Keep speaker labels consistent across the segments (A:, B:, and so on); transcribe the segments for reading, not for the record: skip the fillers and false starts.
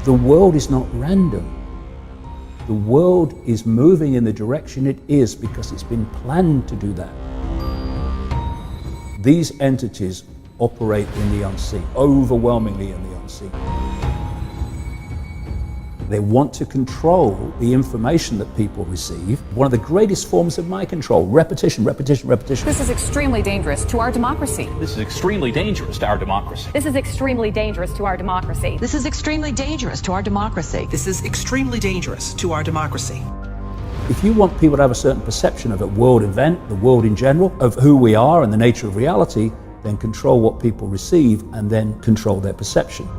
A: The world is not random. The world is moving in the direction it is because it's been planned to do that. These entities operate in the unseen, overwhelmingly in the unseen. They want to control the information that people receive. One of the greatest forms of mind control, repetition, repetition, repetition.
B: This is extremely dangerous to our democracy.
C: This is extremely dangerous to our democracy.
B: This is extremely dangerous to our democracy.
D: This is extremely dangerous to our democracy.
E: This is extremely dangerous to our democracy.
A: If you want people to have a certain perception of a world event, the world in general, of who we are and the nature of reality, then control what people receive and then control their perception.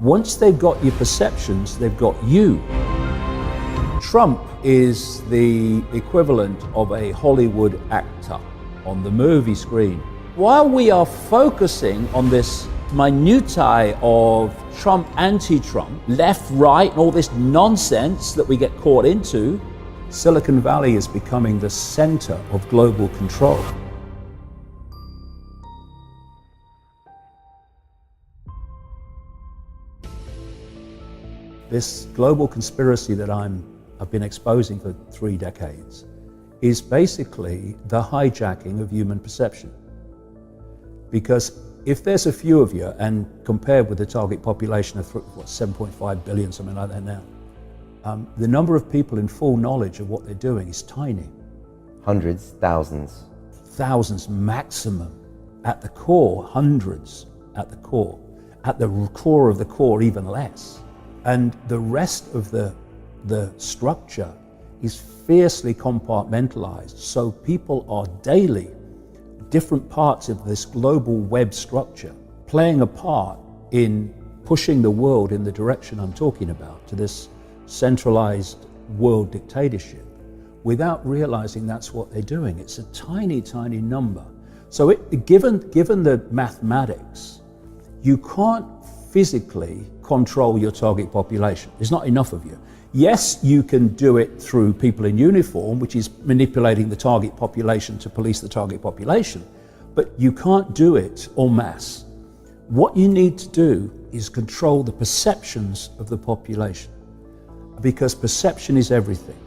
A: Once they've got your perceptions, they've got you. Trump is the equivalent of a Hollywood actor on the movie screen. While we are focusing on this minutiae of Trump, anti-Trump, left, right, and all this nonsense that we get caught into, Silicon Valley is becoming the center of global control. This global conspiracy that I've been exposing for 3 decades is basically the hijacking of human perception. Because if there's a few of you, and compared with the target population of 7.5 billion, something like that now, the number of people in full knowledge of what they're doing is tiny.
F: Hundreds, thousands.
A: Thousands maximum. At the core, hundreds at the core. At the core of the core, even less. And the rest of the structure is fiercely compartmentalized. So people are daily different parts of this global web structure playing a part in pushing the world in the direction I'm talking about, to this centralized world dictatorship, without realizing that's what they're doing. It's a tiny, tiny number. So given the mathematics, you can't physically control your target population. There's not enough of you. Yes, you can do it through people in uniform, which is manipulating the target population to police the target population, but you can't do it en masse. What you need to do is control the perceptions of the population, because perception is everything.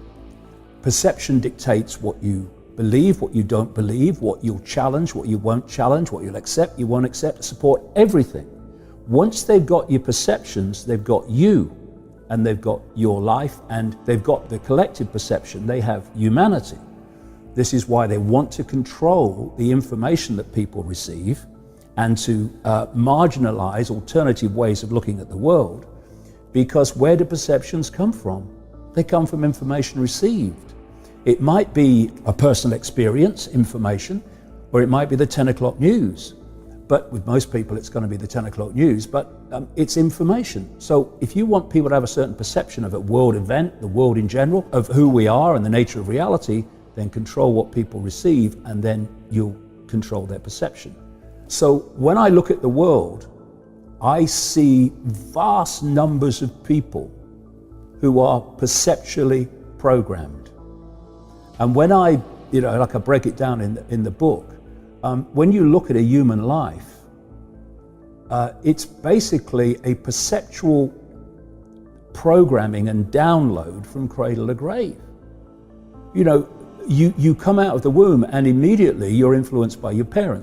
A: Perception dictates what you believe, what you don't believe, what you'll challenge, what you won't challenge, what you'll accept, you won't accept, support, everything. Once they've got your perceptions, they've got you, and they've got your life, and they've got the collective perception, they have humanity. This is why they want to control the information that people receive and to marginalize alternative ways of looking at the world, because where do perceptions come from? They come from information received. It might be a personal experience, information, or it might be the 10 o'clock news. But with most people, it's going to be the 10 o'clock news, but it's information. So if you want people to have a certain perception of a world event, the world in general, of who we are and the nature of reality, then control what people receive, and then you'll control their perception. So when I look at the world, I see vast numbers of people who are perceptually programmed. And when I break it down in the book, when you look at a human life, it's basically a perceptual programming and download from cradle to grave. You come out of the womb and immediately you're influenced by your parents.